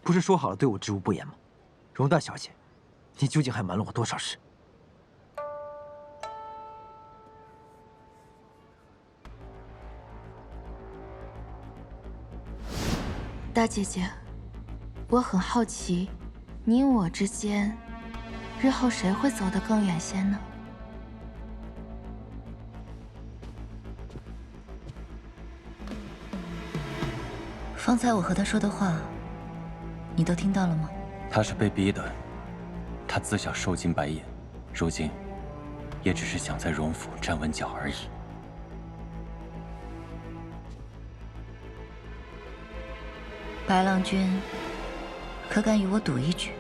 不是说好了对我知无不言吗？容大小姐，你究竟还瞒了我多少事？大姐姐，我很好奇，你我之间，日后谁会走得更远些呢？方才我和他说的话，你都听到了吗？他是被逼的，他自小受尽白眼，如今也只是想在荣府站稳脚而已。白郎君，可敢与我赌一局？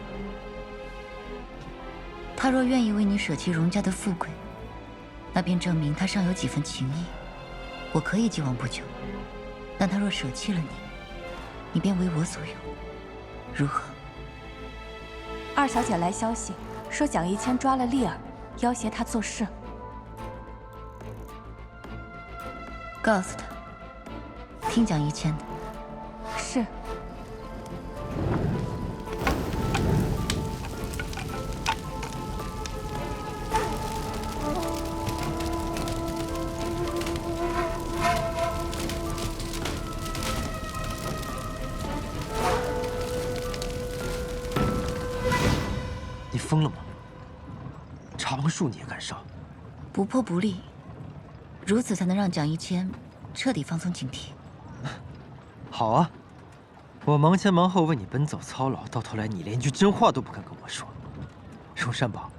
他若愿意为你舍弃荣家的富贵，那便证明他尚有几分情谊，我可以既往不咎。但他若舍弃了你，你便为我所有，如何？二小姐来消息，说蒋一谦抓了丽儿，要挟她做事。告诉他，听蒋一谦的。是。你疯了吗？长树你也敢烧？不破不立，如此才能让蒋一谦彻底放松警惕。好啊，我忙前忙后为你奔走操劳，到头来你连句真话都不肯跟我说。荣善宝，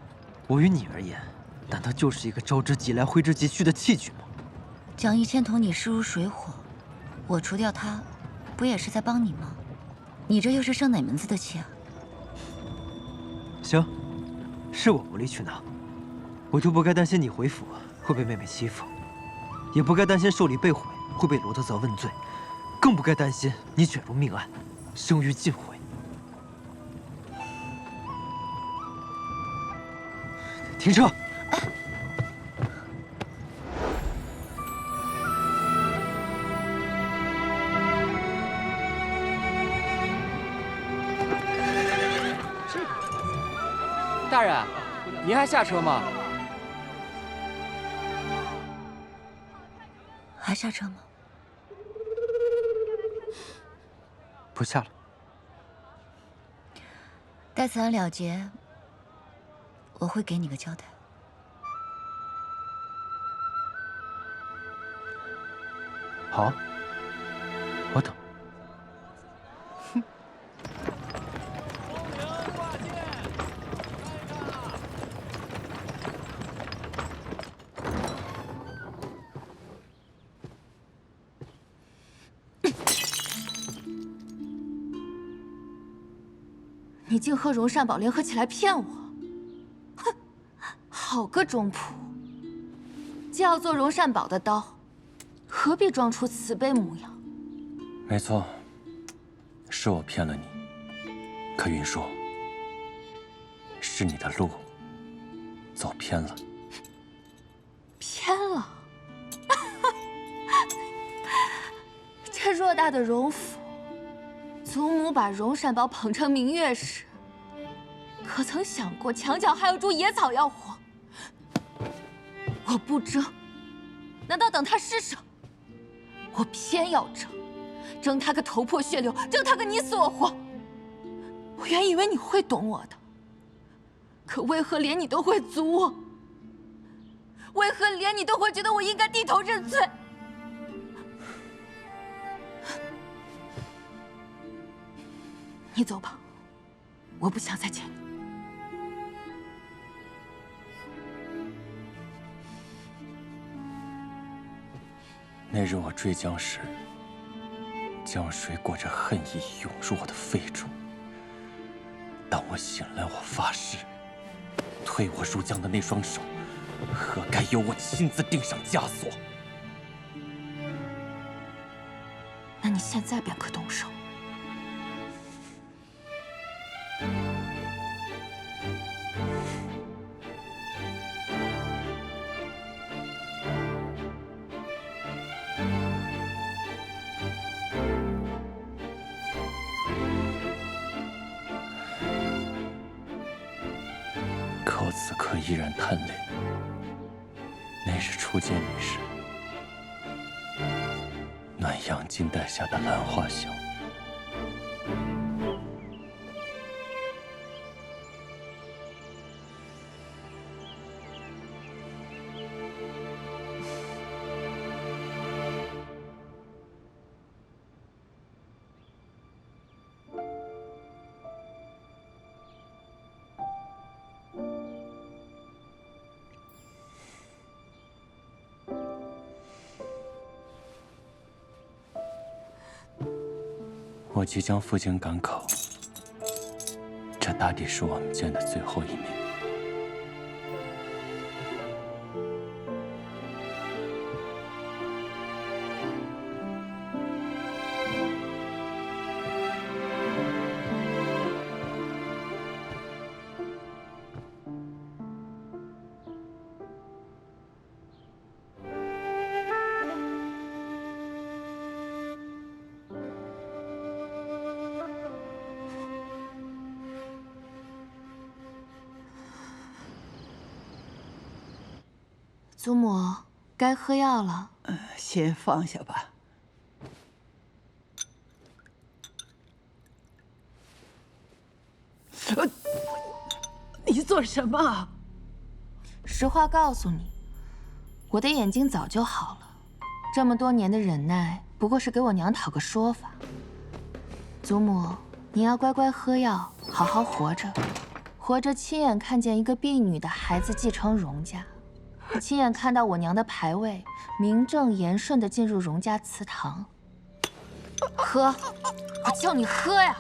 我与你而言，难道就是一个招之即来挥之即去的器具吗？蒋一谦同你势如水火，我除掉他，不也是在帮你吗？你这又是生哪门子的气啊？行，是我无理取闹，我就不该担心你回府会被妹妹欺负，也不该担心寿礼被毁会被罗德泽问罪，更不该担心你卷入命案，声誉尽毁。停车！大人，您还下车吗？还下车吗？不下了。待此案了结，我会给你个交代。好，我等。你竟和荣善宝联合起来骗我！哼，好个钟仆！既要做荣善宝的刀，何必装出慈悲模样？没错，是我骗了你。可云说，是你的路走偏了。偏了？这偌大的荣府，祖母把荣善宝捧成明月时，可曾想过墙角还有株野草要活？我不争，难道等他施舍？我偏要争，争他个头破血流，争他个你死我活。我原以为你会懂我的，可为何连你都会阻我？为何连你都会觉得我应该低头认罪？你走吧，我不想再见你。那日我坠江时，江水裹着恨意涌入我的肺中。当我醒来，我发誓，推我入江的那双手，何该由我亲自钉上枷锁？那你现在便可动手。可我此刻依然叹泪。那日初见你时，暖阳金带下的兰花香。我即将赴京赶考，这大抵是我们见的最后一面。祖母，该喝药了。先放下吧。你做什么？实话告诉你，我的眼睛早就好了，这么多年的忍耐，不过是给我娘讨个说法。祖母，你要乖乖喝药，好好活着，活着亲眼看见一个婢女的孩子继承荣家。亲眼看到我娘的牌位名正言顺地进入荣家祠堂。喝，我叫你喝呀！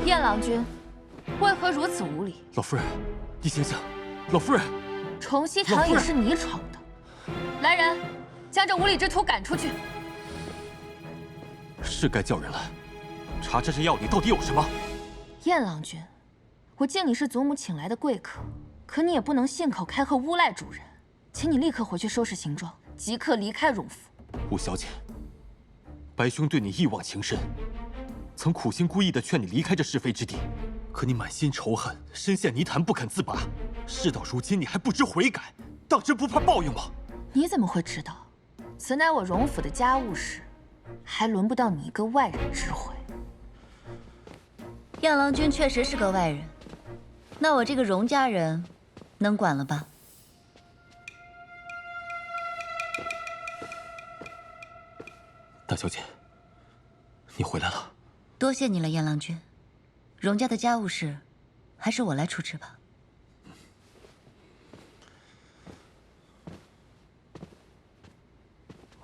燕郎君，为何如此无礼？老夫人，你醒醒！老夫人。崇曦堂也是你闯的，来人，将这无礼之徒赶出去。是该叫人来，查查这药里到底有什么。燕郎君，我敬你是祖母请来的贵客，可你也不能信口开河诬赖主人，请你立刻回去收拾行装，即刻离开荣府。吴小姐，白兄对你一往情深，曾苦心孤诣地劝你离开这是非之地，可你满心仇恨，深陷泥潭不肯自拔。事到如今，你还不知悔改，当真不怕报应吗？你怎么会知道？此乃我荣府的家务事，还轮不到你一个外人知会。燕郎君确实是个外人，那我这个荣家人能管了吧？大小姐，你回来了。多谢你了，燕郎君。荣家的家务事，还是我来处置吧。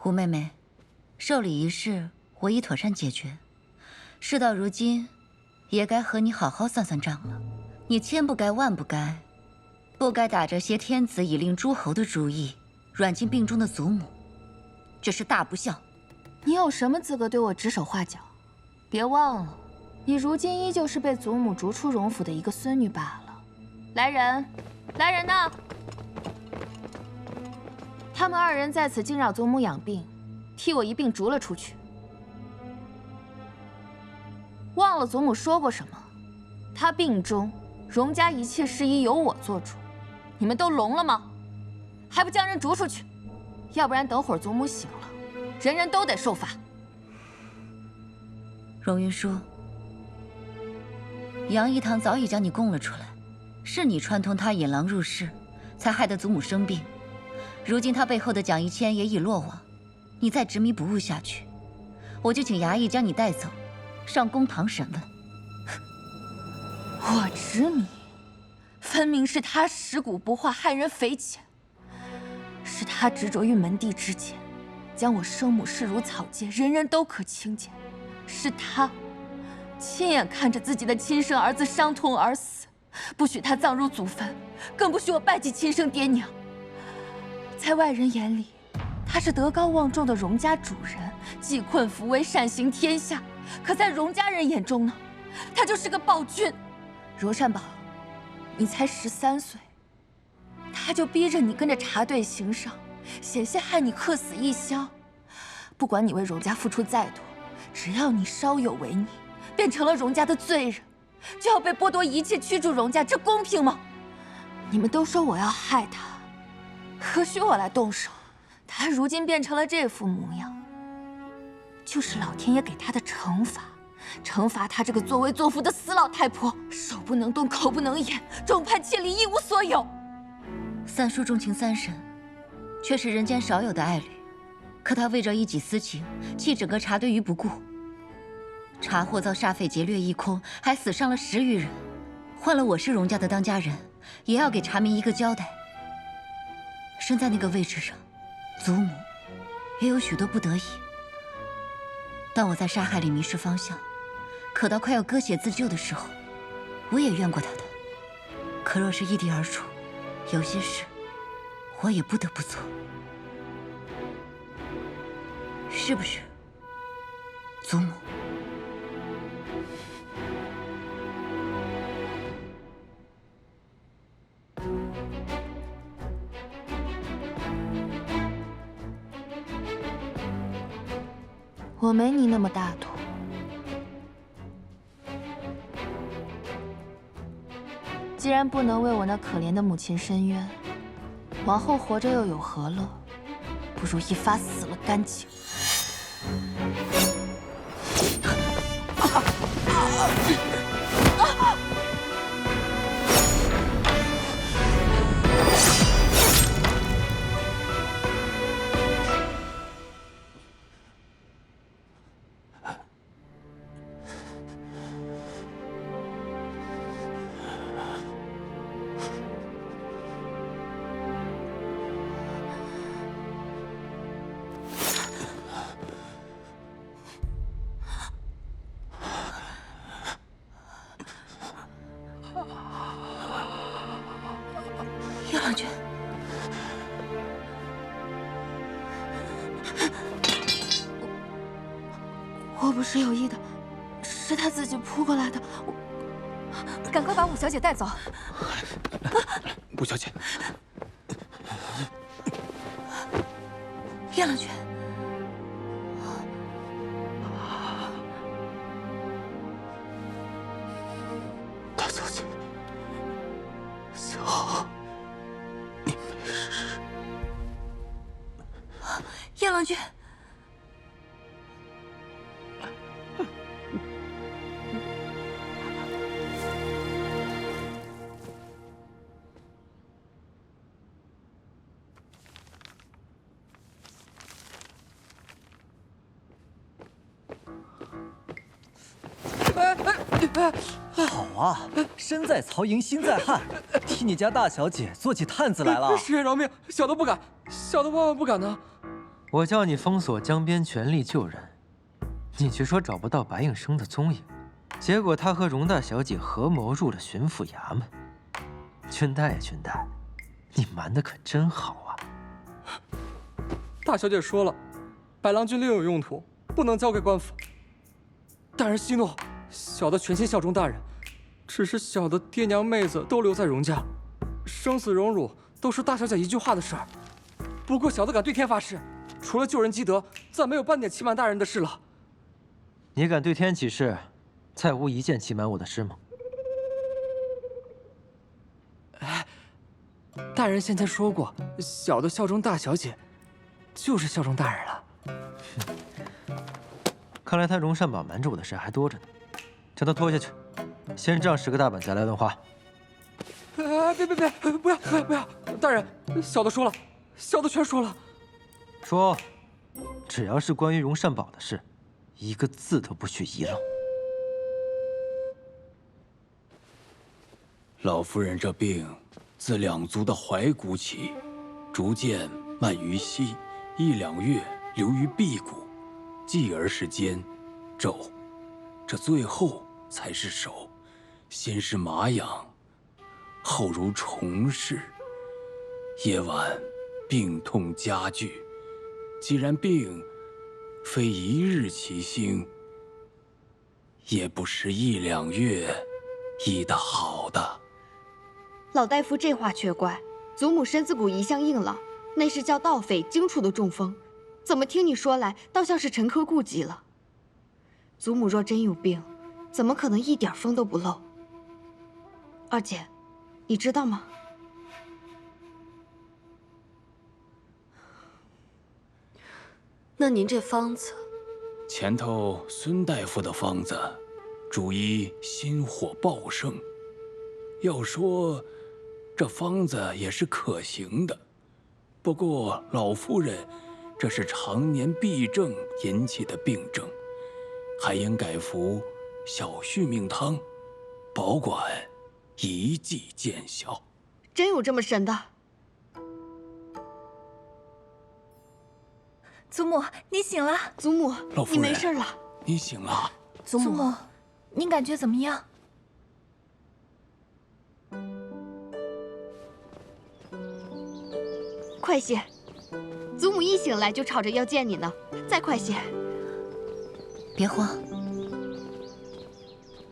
胡妹妹，寿礼一事我已妥善解决，事到如今，也该和你好好算算账了。你千不该万不该，不该打着挟天子以令诸侯的主意，软禁病中的祖母，这是大不孝。你有什么资格对我指手画脚？别忘了，你如今依旧是被祖母逐出荣府的一个孙女罢了。来人，来人呐！他们2人在此惊扰祖母养病，替我一并逐了出去。忘了祖母说过什么？她病中，荣家一切事宜由我做主。你们都聋了吗？还不将人逐出去？要不然等会儿祖母醒了，人人都得受罚。荣云舒，杨一堂早已将你供了出来，是你串通他引狼入室，才害得祖母生病。如今他背后的蒋一谦也已落网，你再执迷不悟下去，我就请衙役将你带走，上公堂审问。我执迷，分明是他食古不化，害人匪浅。是他执着于门第之间，将我生母视如草芥，人人都可轻贱。是他亲眼看着自己的亲生儿子伤痛而死，不许他葬入祖坟，更不许我拜祭亲生爹娘。在外人眼里，他是德高望重的荣家主人，济困扶危，善行天下。可在荣家人眼中呢，他就是个暴君。荣善宝，你才13岁，他就逼着你跟着茶队行商，险些害你客死异乡。不管你为荣家付出再多，只要你稍有违逆，变成了荣家的罪人，就要被剥夺一切，驱逐荣家，这公平吗？你们都说我要害他，何须我来动手？他如今变成了这副模样，就是老天爷给他的惩罚。惩罚她这个作威作福的死老太婆，手不能动，口不能言，众叛亲离，一无所有。三叔重情三婶，却是人间少有的爱侣，可他为着一己私情，弃整个茶队于不顾。茶货遭煞废劫掠一空，还死伤了10余人，换了我是荣家的当家人，也要给茶民一个交代。身在那个位置上，祖母也有许多不得已。当我在沙海里迷失方向，可到快要割血自救的时候，我也怨过他的。可若是异地而处，有些事我也不得不做，是不是，祖母？我没你那么大度。既然不能为我那可怜的母亲伸冤，往后活着又有何乐？不如一发死了干净。叶朗君，我不是有意的，是他自己扑过来的。赶快把五小姐带走。五小姐，叶朗君，大小姐，幸好你没事。叶朗君。好啊，身在曹营心在汉，替你家大小姐做起探子来了。师爷饶命，小的不敢，小的万万不敢呢。我叫你封锁江边，全力救人，你却说找不到白应生的踪影，结果他和荣大小姐合谋入了巡抚衙门。君代呀，君代，你瞒得可真好啊！大小姐说了，百郎君另有用途，不能交给官府。大人息怒，小的全心效忠大人。只是小的爹娘妹子都留在荣家，生死荣辱都是大小姐一句话的事儿。不过小的敢对天发誓，除了救人积德，再没有半点欺瞒大人的事了。你敢对天起誓，再无一件欺瞒我的事吗？哎，大人先前说过，小的效忠大小姐，就是效忠大人了。看来他荣善宝瞒着我的事还多着呢，将他拖下去，先杖10个大板，再来问话。别，不要！大人，小的说了，小的全说了。说，只要是关于荣善宝的事，一个字都不许遗漏。老夫人这病，自两足的踝骨起，逐渐漫于膝，1、2月流于臂骨，继而是肩、肘，这最后才是手。先是麻痒，后如虫噬。夜晚病痛加剧，既然病非一日其兴，也不是1、2月医得好的。老大夫这话却怪，祖母身子骨一向硬朗，那是叫盗匪惊处的中风，怎么听你说来，倒像是陈科痼疾了。祖母若真有病，怎么可能一点风都不漏？二姐，你知道吗？那您这方子，前头孙大夫的方子，主医心火暴盛。要说这方子也是可行的，不过老夫人这是常年痹症引起的病症，还应改服小续命汤，保管一剂见效。真有这么神的？祖母，你醒了。祖母，老夫人，你没事了。你醒了。祖母，您感觉怎么样？快些！祖母一醒来就吵着要见你呢，再快些！别慌，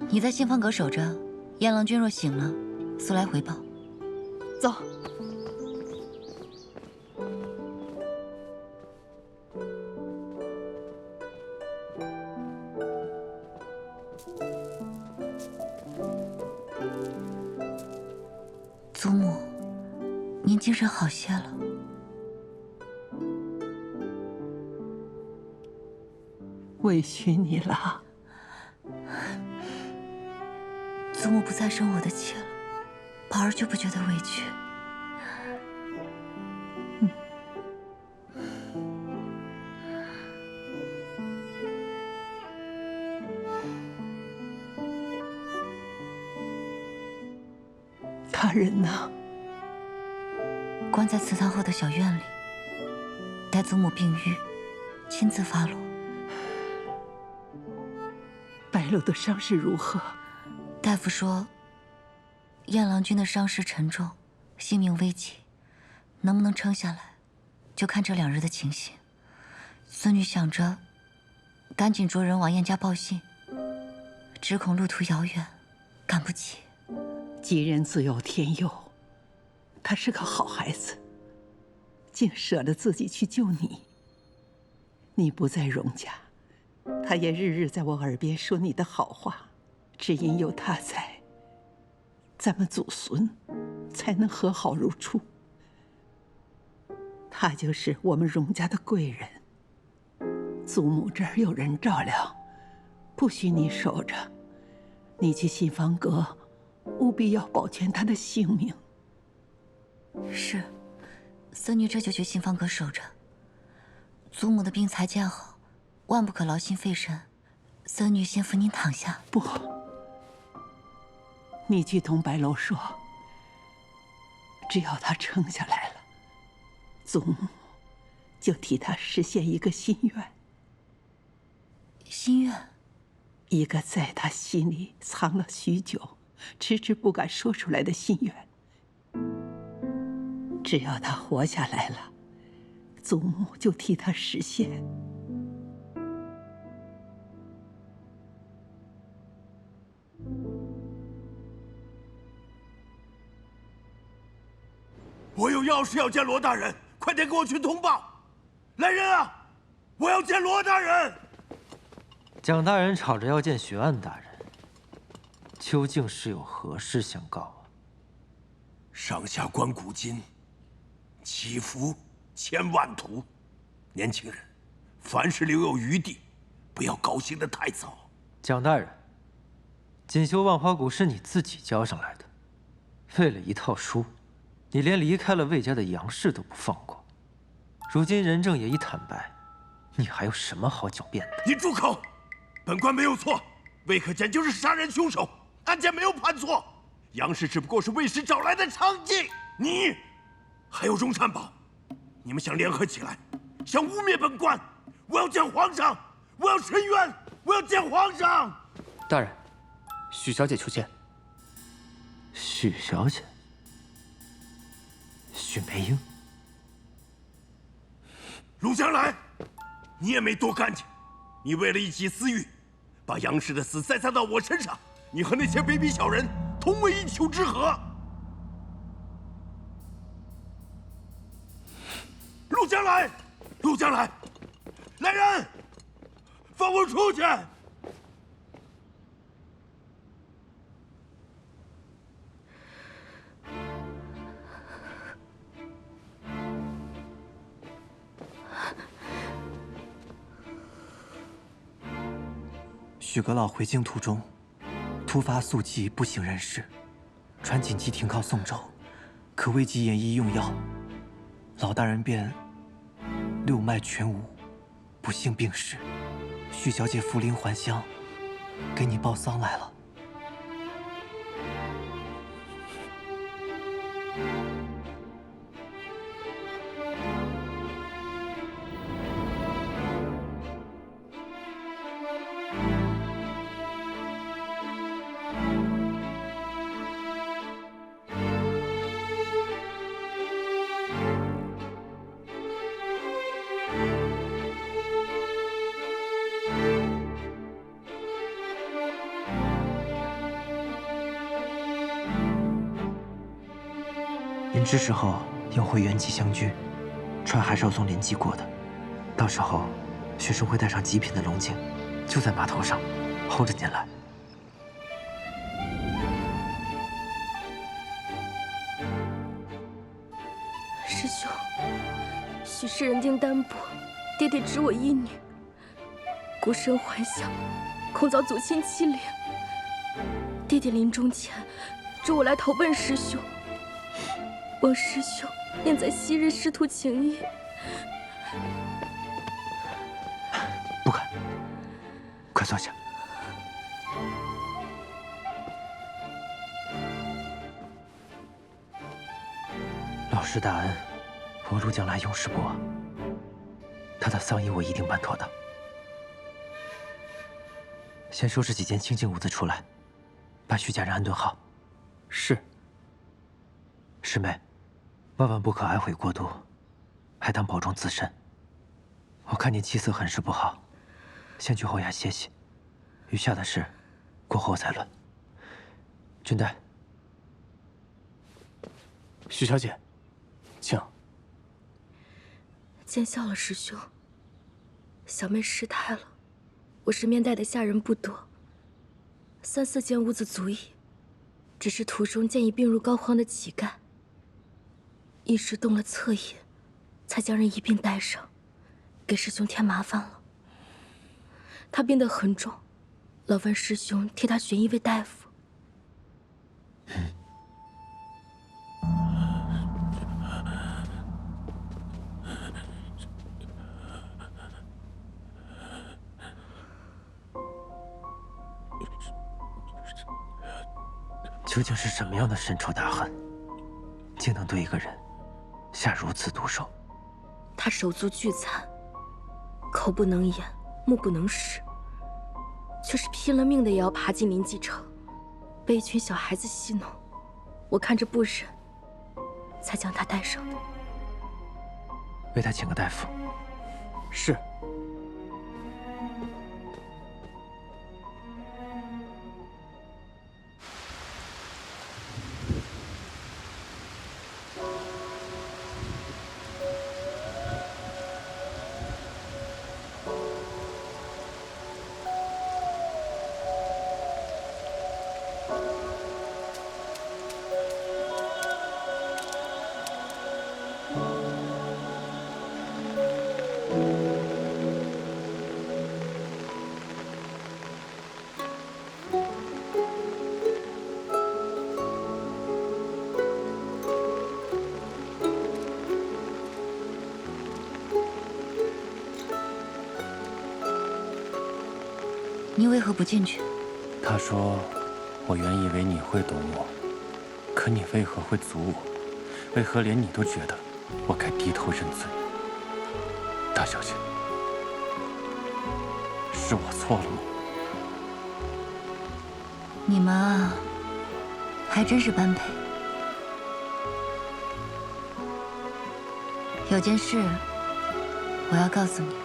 你在信方阁守着，燕郎君若醒了，速来回报。走。祖母，您精神好些了。委屈你了。祖母不再生我的气了，宝儿就不觉得委屈。他人呢？关在祠堂后的小院里，待祖母病愈，亲自发落。白露的伤势如何？大夫说，燕郎君的伤势沉重，性命危急，能不能撑下来，就看这2日的情形。孙女想着，赶紧着人往燕家报信，只恐路途遥远，赶不及。吉人自有天佑，他是个好孩子，竟舍了自己去救你。你不在荣家，他也日日在我耳边说你的好话，只因有他在，咱们祖孙才能和好如初。他就是我们荣家的贵人。祖母这儿有人照料，不许你守着，你去信方阁，务必要保全他的性命。是，孙女这就去信方阁守着。祖母的病才见好，万不可劳心费神。孙女先扶您躺下。不，你去同白楼说，只要他撑下来了，祖母就替他实现一个心愿。心愿？一个在他心里藏了许久，迟迟不敢说出来的心愿。只要他活下来了，祖母就替他实现。我有要事要见罗大人，快点给我去通报。来人啊！我要见罗大人。蒋大人吵着要见巡按大人，究竟是有何事相告啊？上下官古今，祈福千万途。年轻人，凡事留有余地，不要高兴得太早。蒋大人，锦绣万花谷是你自己交上来的，为了一套书，你连离开了魏家的杨氏都不放过。如今仁政也已坦白，你还有什么好狡辩的？你住口！本官没有错，魏可俭就是杀人凶手，案件没有判错。杨氏只不过是魏氏找来的娼妓，你还有荣善宝，你们想联合起来，想污蔑本官。我要见皇上，我要申冤，我要见皇上。大人，许小姐求见。许小姐，许梅英。陆将来，你也没多干净，你为了一己私欲，把杨氏的死栽赃到我身上，你和那些卑鄙小人同为一丘之貉。陆将来，陆将来，来人，放我出去！许阁老回京途中，突发宿疾，不省人事，传紧急停靠宋州，可未及研医用药，老大人便六脉全无，不幸病逝。许小姐扶灵还乡，给你报丧来了。您这时候要回原籍相居，船还是要从连济过的。到时候，学生会带上极品的龙井，就在码头上候着您来。师兄，许氏人丁单薄，爹爹只我一女，孤身还乡，恐遭祖亲欺凌。爹爹临终前，嘱我来投奔师兄。望师兄念在昔日师徒情谊。不敢，快坐下。老师大恩，我陆将来永世不忘。他的丧仪我一定办妥当。先收拾几间清静屋子出来，把许家人安顿好。是。师妹，万万不可爱悔过度，还当保重自身。我看你气色很是不好，先去后衙歇息，余下的事过后再论。君代，许小姐，请。见笑了，师兄。小妹失态了，我身边带的下人不多，3、4间屋子足矣。只是途中见一病入膏肓的乞丐，一时动了恻隐，才将人一并带上，给师兄添麻烦了。他病得很重，劳烦师兄替他寻一位大夫。究竟是什么样的深仇大恨，竟能对一个人下如此毒手？他手足俱残，口不能言，目不能视，却是拼了命的也要爬进临济城，被一群小孩子戏弄。我看着不忍，才将他带上的。为他请个大夫。是。你为何不进去？他说：“我原以为你会懂我，可你为何会阻我？为何连你都觉得我该低头认罪？”大小姐，是我错了吗？你们啊，还真是般配。有件事，我要告诉你。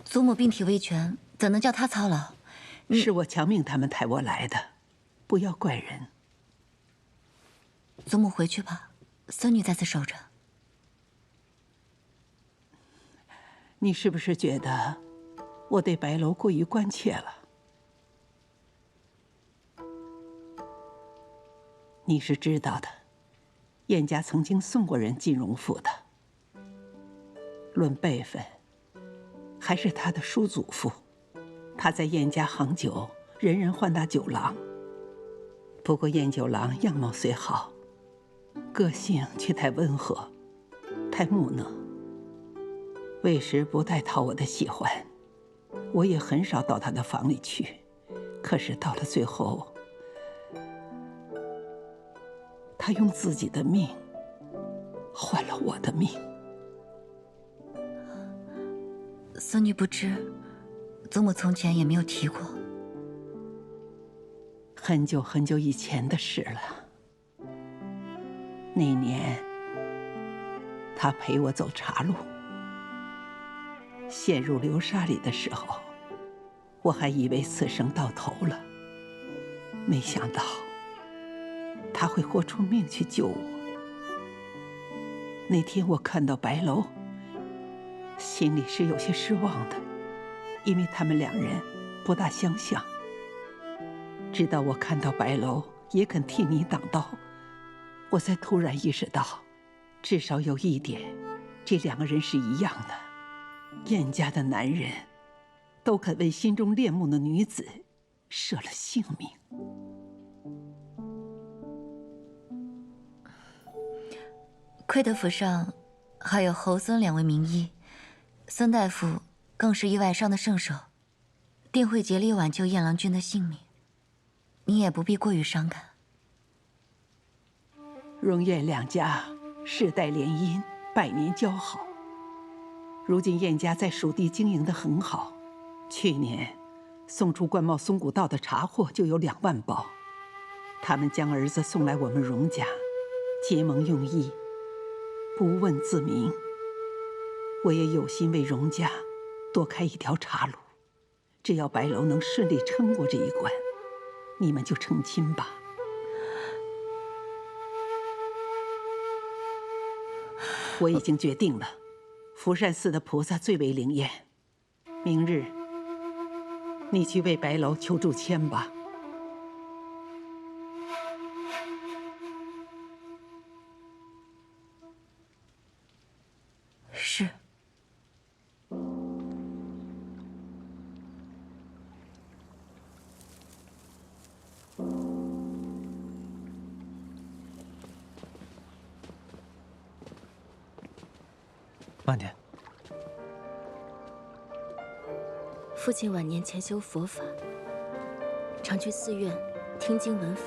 祖母病体未全，怎能叫她操劳？是我强命他们抬我来的，不要怪人。祖母回去吧，孙女在此守着。你是不是觉得我对白楼过于关切了？你是知道的，燕家曾经送过人进荣府的。论辈分，还是他的叔祖父。他在燕家行酒，人人唤他酒郎。不过燕九郎样貌虽好，个性却太温和，太木讷。为时不太讨我的喜欢，我也很少到他的房里去。可是到了最后，他用自己的命换了我的命。孙女不知，祖母从前也没有提过。很久很久以前的事了。那年，他陪我走岔路，陷入流沙里的时候，我还以为此生到头了，没想到他会豁出命去救我。那天我看到白楼，心里是有些失望的，因为他们两人不大相像。直到我看到白楼也肯替你挡刀，我才突然意识到，至少有一点，这两个人是一样的。燕家的男人都肯为心中恋慕的女子舍了性命。亏得府上还有侯孙两位名医，孙大夫更是意外伤的圣手，定会竭力挽救燕郎君的性命。你也不必过于伤感。荣燕两家世代联姻，百年交好。如今燕家在蜀地经营得很好，去年送出官贸松谷道的茶货就有2万包。他们将儿子送来我们荣家，结盟用义，不问自明。我也有心为荣家多开一条岔路，只要白楼能顺利撑过这一关，你们就成亲吧。我已经决定了，福善寺的菩萨最为灵验。明日，你去为白楼求助签吧。是。慢点。父亲晚年潜修佛法，常去寺院听经闻法。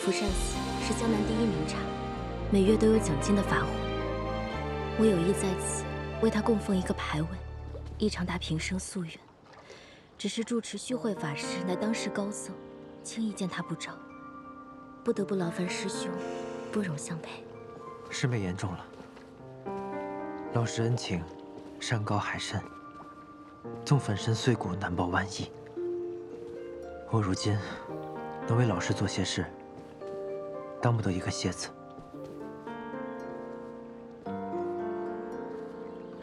福善寺是江南第1名刹，每月都有讲经的法会。我有意在此为他供奉一个牌位，以偿他平生夙愿。只是住持虚慧法师乃当世高僧，轻易见他不着，不得不劳烦师兄不容相陪。师妹言重了。老师恩情，山高海深，纵粉身碎骨难报万一。我如今能为老师做些事，当不得一个谢字。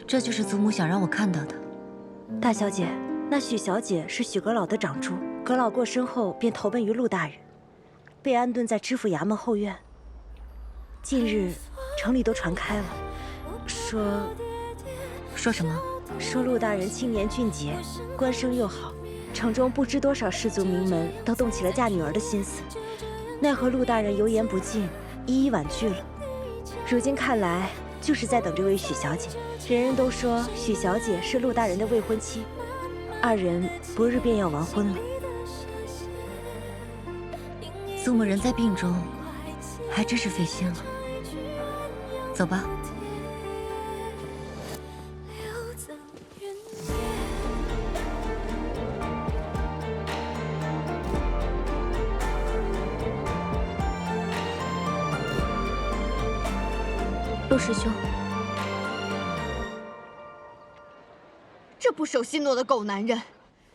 这就是祖母想让我看到的。大小姐，那许小姐是许阁老的长珠，阁老过身后便投奔于陆大人，被安顿在知府衙门后院。近日城里都传开了，说什么？说陆大人青年俊杰，官声又好，城中不知多少士族名门都动起了嫁女儿的心思，奈何陆大人油盐不进，一一婉拒了。如今看来，就是在等这位许小姐。人人都说许小姐是陆大人的未婚妻，二人不日便要完婚了。祖母人在病中，还真是费心了。走吧。陆师兄，这不守信诺的狗男人，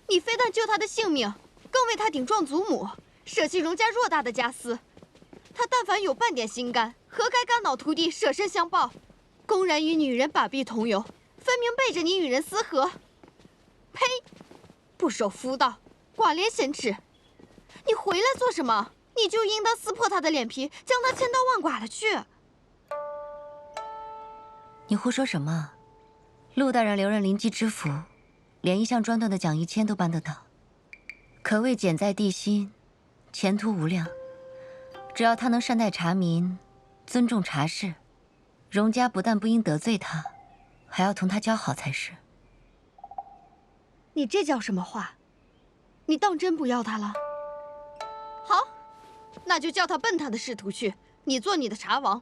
你非但救他的性命，更为他顶撞祖母，舍弃荣家偌大的家私。他但凡有半点心肝，何该肝脑涂地，舍身相报，公然与女人把臂同游，分明背着你与人私合。呸！不守妇道，寡廉鲜耻。你回来做什么？你就应当撕破他的脸皮，将他千刀万剐了去。你胡说什么？陆大人留任临济知府，连一向专断的蒋一谦都办得到，可谓简在地心，前途无量。只要他能善待茶民，尊重茶事，荣家不但不应得罪他，还要同他交好才是。你这叫什么话？你当真不要他了？好，那就叫他奔他的仕途去，你做你的茶王。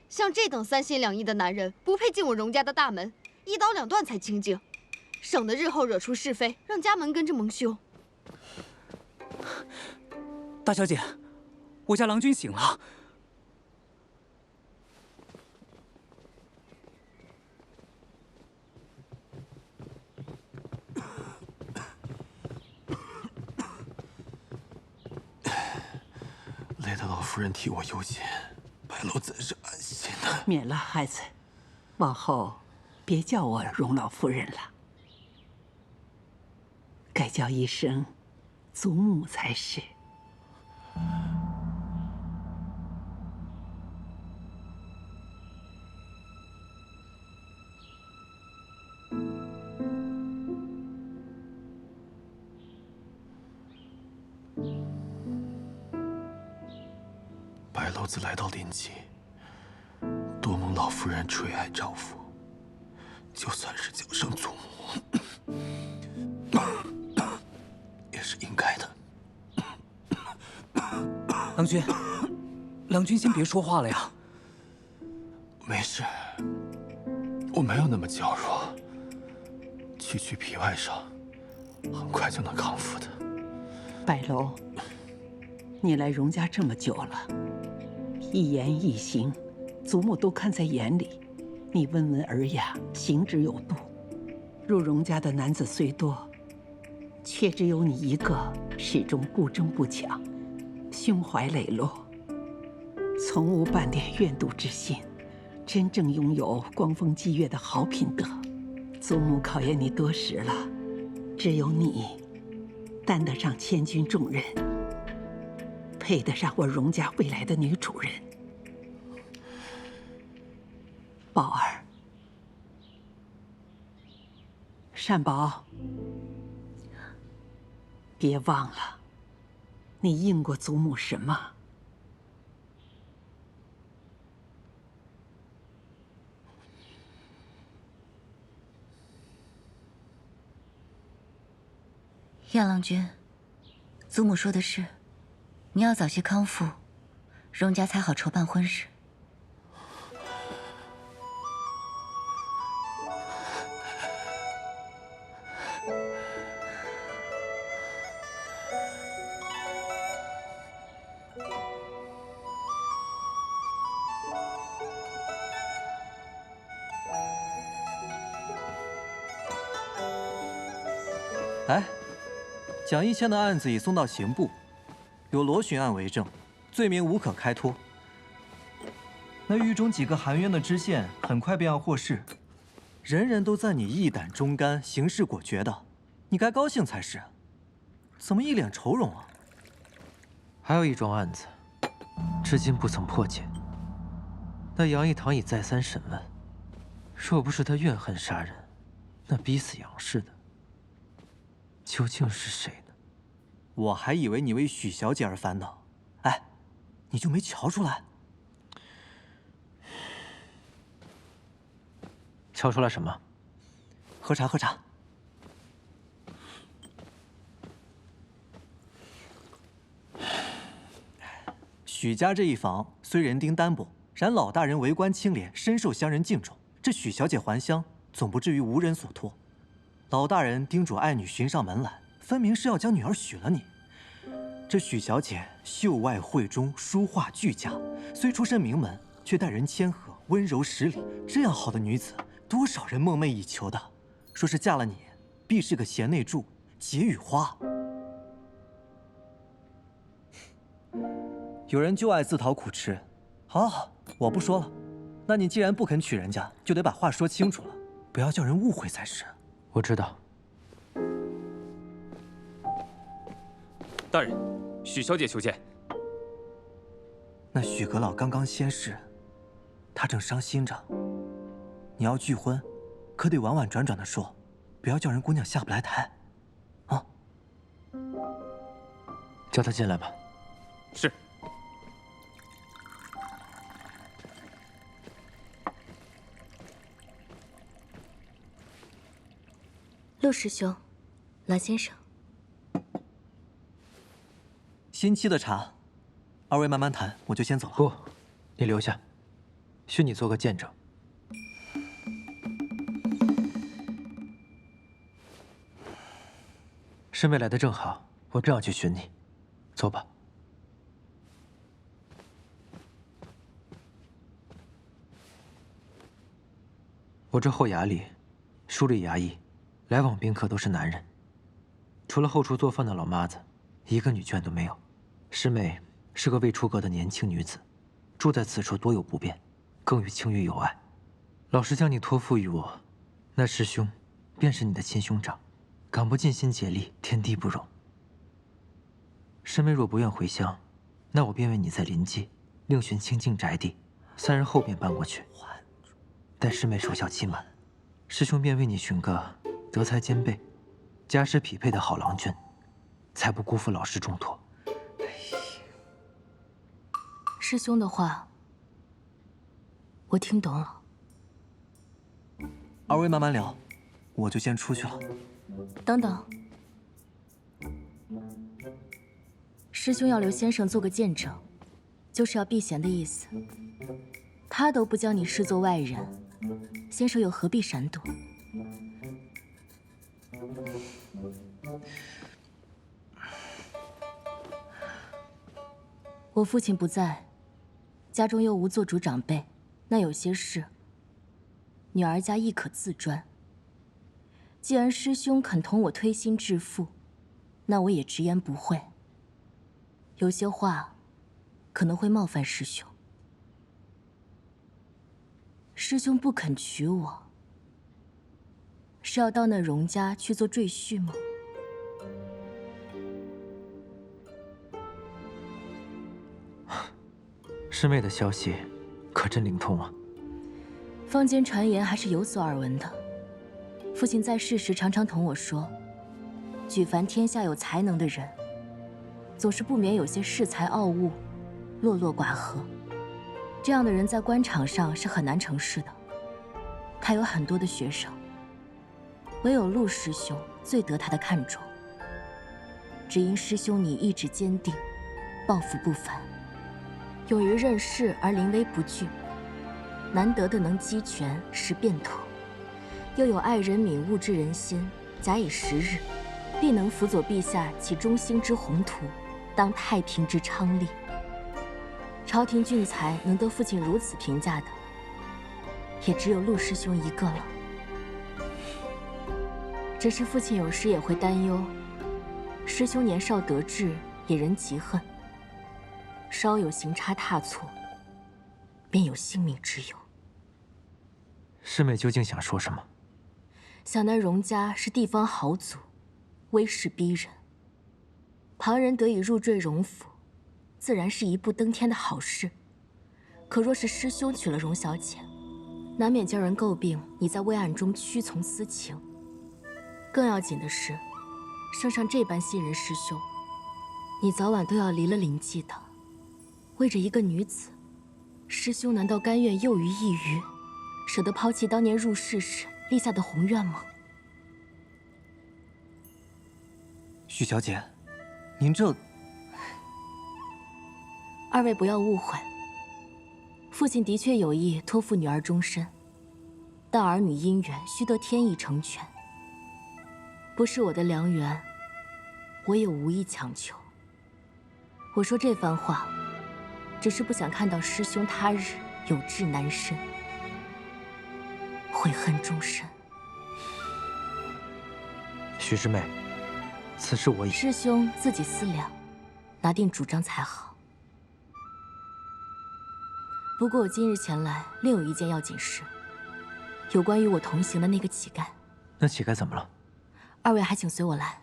像这等三心两意的男人，不配进我荣家的大门，一刀两断才清净，省得日后惹出是非，让家门跟着蒙羞。大小姐，我家郎君醒了。累得老夫人替我忧心。白楼怎是安心呢？免了，孩子，往后别叫我荣老夫人了，该叫一声祖母才是。白楼子来到临济，多蒙老夫人垂爱照拂，就算是叫声祖母，也是应该的。郎君先别说话了呀。没事，我没有那么娇弱，区皮外伤，很快就能康复的。白楼，你来荣家这么久了，一言一行，祖母都看在眼里。你温文尔雅，行之有度。入荣家的男子虽多，却只有你一个始终不争不抢，胸怀磊落，从无半点怨妒之心，真正拥有光风霁月的好品德。祖母考验你多时了，只有你担得上千钧重任，配得上我荣家未来的女主人。宝儿，善宝，别忘了，你应过祖母什么？亚郎君，祖母说的是，你要早些康复，荣家才好筹办婚事。来，蒋一谦的案子已送到刑部，有罗巡案为证，罪名无可开脱。那狱中几个含冤的知县很快便要获释，人人都赞你义胆忠肝，行事果决的，你该高兴才是。怎么一脸愁容啊？还有一桩案子，至今不曾破解。那杨义堂已再三审问，若不是他怨恨杀人，那逼死杨氏的究竟是谁呢？我还以为你为许小姐而烦恼，哎，你就没瞧出来？瞧出来什么？喝茶，喝茶。许家这一房虽人丁单薄，然老大人为官清廉，深受乡人敬重。这许小姐还乡，总不至于无人所托。老大人叮嘱爱女寻上门来，分明是要将女儿许了你。这许小姐秀外慧中，书画俱佳，虽出身名门，却待人谦和，温柔识礼。这样好的女子，多少人梦寐以求的。说是嫁了你，必是个贤内助，解语花。有人就爱自讨苦吃。好，我不说了。那你既然不肯娶人家，就得把话说清楚了，不要叫人误会才是。我知道。大人，许小姐求见。那许阁老刚刚仙逝，他正伤心着。你要拒婚，可得婉婉转转的说，不要叫人姑娘下不来台。啊！叫他进来吧。是。陆师兄，蓝先生。新沏的茶，二位慢慢谈，我就先走了。不，你留下，需你做个见证。师妹来的正好，我正要去寻你，走吧。我这后衙里，梳理衙役，来往宾客都是男人，除了后厨做饭的老妈子，一个女眷都没有。师妹是个未出阁的年轻女子，住在此处多有不便，更与青玉有爱。老师将你托付于我，那师兄便是你的亲兄长，敢不尽心竭力，天地不容。师妹若不愿回乡，那我便为你在临济另寻清静宅地，3日后便搬过去。待师妹守孝期满，师兄便为你寻个德才兼备、家世匹配的好郎君，才不辜负老师重托。师兄的话，我听懂了。二位慢慢聊，我就先出去了。等等，师兄要刘先生做个见证，就是要避嫌的意思。他都不将你视作外人，先生又何必闪躲？我父亲不在，家中又无做主长辈，那有些事，女儿家亦可自专。既然师兄肯同我推心置腹，那我也直言不讳。有些话可能会冒犯师兄。师兄不肯娶我，是要到那荣家去做赘婿吗？师妹的消息可真灵通啊！坊间传言还是有所耳闻的。父亲在世时常常同我说，举凡天下有才能的人，总是不免有些恃才傲物、落落寡合。这样的人在官场上是很难成事的。他有很多的学生，唯有陆师兄最得他的看重。只因师兄你意志坚定，抱负不凡，勇于任事而临危不惧，难得的能击拳识变通，又有爱人悯物之人心，假以时日，必能辅佐陛下起中兴之宏图，当太平之昌利。朝廷俊才能得父亲如此评价的，也只有陆师兄一个了。只是父亲有时也会担忧，师兄年少得志，也人嫉恨，稍有行差踏错，便有性命之忧。师妹究竟想说什么？想那荣家是地方豪族，威势逼人，旁人得以入赘荣府，自然是一步登天的好事。可若是师兄娶了荣小姐，难免叫人诟病你在微暗中屈从私情。更要紧的是，生上这般信任师兄，你早晚都要离了灵寂的。为着一个女子，师兄难道甘愿囿于一隅，舍得抛弃当年入世时立下的宏愿吗？许小姐，您这……二位不要误会，父亲的确有意托付女儿终身，但儿女姻缘须得天意成全，不是我的良缘，我也无意强求。我说这番话，只是不想看到师兄他日有志难伸，悔恨终身。许师妹，此事我已……师兄自己思量，拿定主张才好。不过我今日前来，另有一件要紧事，有关于我同行的那个乞丐。那乞丐怎么了？二位还请随我来。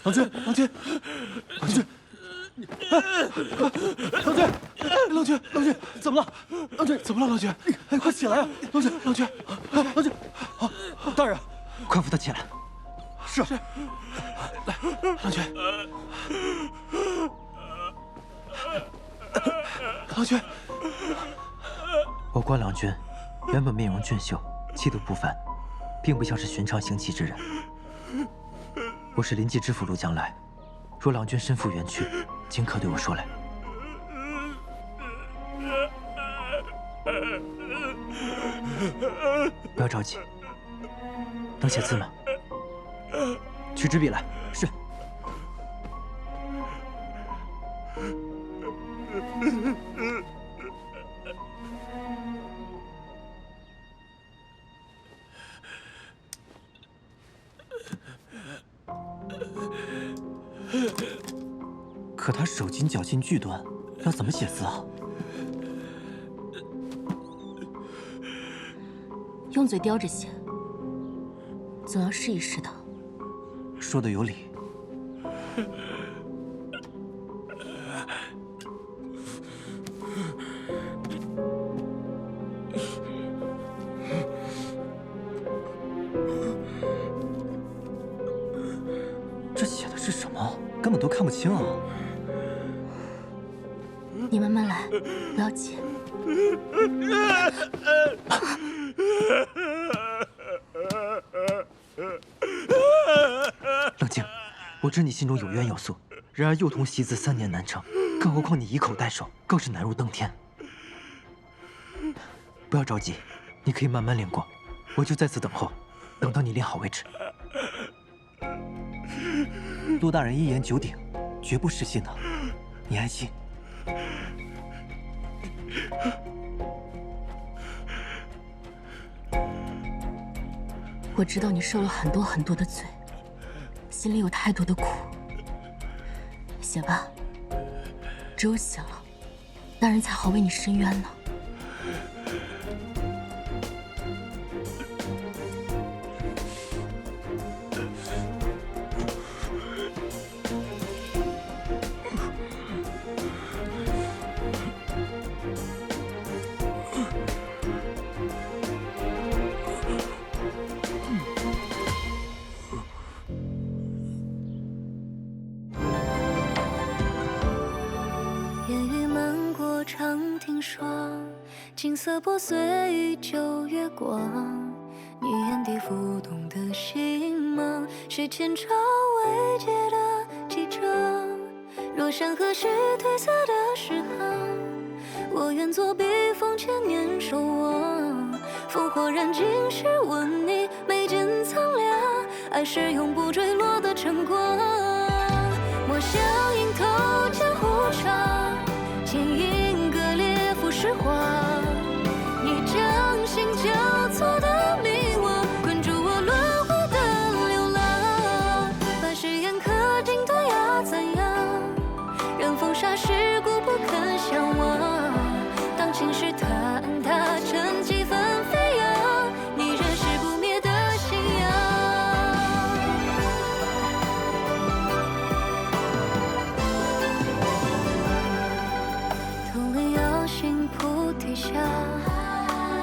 郎君，郎君，郎君，郎君，郎君，怎么了？郎君，怎么了？郎君，哎，快起来啊！郎君，郎君，郎君，大人，快扶他起来。是。来，郎君，郎君，我关郎君原本面容俊秀，气度不凡，并不像是寻常行乞之人。我是临济知府陆将来，若郎君身负冤屈，尽可对我说来。不要着急，能写字吗？取支笔来。是。可他手筋脚筋俱断，要怎么写字啊？用嘴叼着写，总要试一试的。说的有理。这写的是什么？根本都看不清啊！你慢慢来，不要急。冷静，我知你心中有冤有诉，然而幼童习字3年难成，更何况你以口代手，更是难如登天。不要着急，你可以慢慢练过，我就在此等候，等到你练好为止。陆大人一言九鼎，绝不失信的，你安心。我知道你受了很多很多的罪，心里有太多的苦。写吧，只有写了，大人才好为你伸冤呢。景色破碎于旧月光，你眼底浮动的星芒，是前朝未解的记账。若山河是褪色的诗行，我愿作笔锋千年守望。烽火燃尽时问你眉间苍凉，爱是永不坠落的晨光。莫笑迎头江湖长，剑影割裂浮世画。你掌心交错的迷惘，困住我轮回的流浪。把誓言刻进断崖怎样？任风沙世故不肯相忘。当情绪坍塌成几分飞扬，你仍是不灭的信仰。同里有幸菩提下，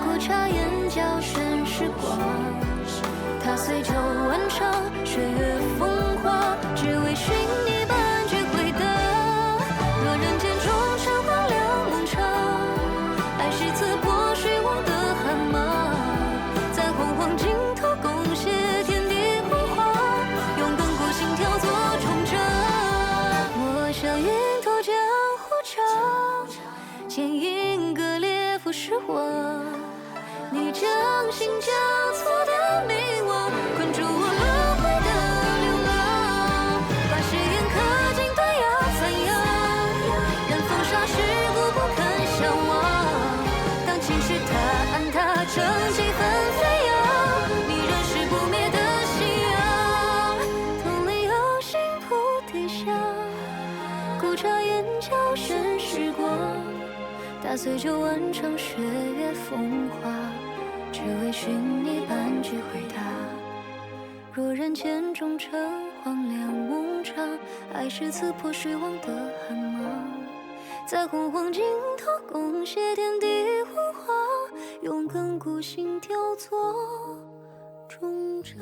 古茶烟脚轩时光。踏碎旧万场，岁月风华，只为寻你半句回答。若人间中尘荒凉梦长，爱是刺破虚妄的寒芒，在洪荒尽头共写天地辉煌，用亘古心跳做重章。我想饮吐江湖长，剑影割裂浮世望。你将心交错的迷惘，困住我轮回的流浪，把誓言刻进断崖残阳，任风沙世故不肯相忘。当青石踏岸踏成几分飞扬，你仍是不灭的信仰。同里有幸菩提下，古茶烟脚轩时光。打碎旧万场雪月风华，只为寻你半句回答。若人间中尘荒凉梦长，爱是刺破虚妄的寒芒，在洪荒尽头共写天地辉煌，用亘古心跳做终章。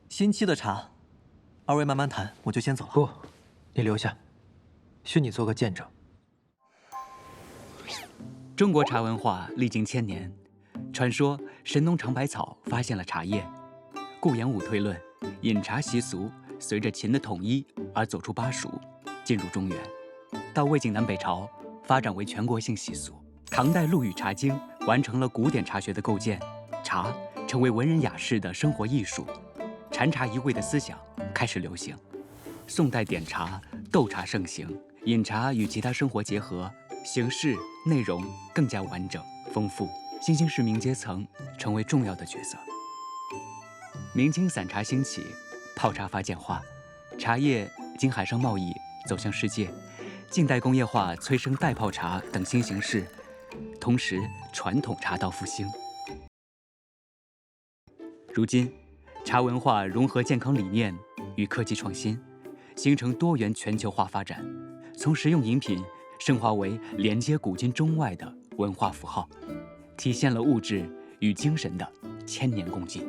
新沏的茶，二位慢慢谈，我就先走了。不，你留下，许你做个见证。中国茶文化历经千年，传说神农尝百草发现了茶叶。顾炎武推论，饮茶习俗随着秦的统一而走出巴蜀，进入中原。到魏晋南北朝，发展为全国性习俗。唐代陆羽《茶经》完成了古典茶学的构建，茶成为文人雅士的生活艺术。禅茶一味的思想开始流行。宋代点茶、斗茶盛行，饮茶与其他生活结合，形式、内容更加完整丰富，新兴市民阶层成为重要的角色。明清散茶兴起，泡茶法简化，茶叶经海上贸易走向世界。近代工业化催生袋泡茶等新形式，同时传统茶道复兴。如今，茶文化融合健康理念与科技创新，形成多元全球化发展，从实用饮品升华为连接古今中外的文化符号，体现了物质与精神的千年共进。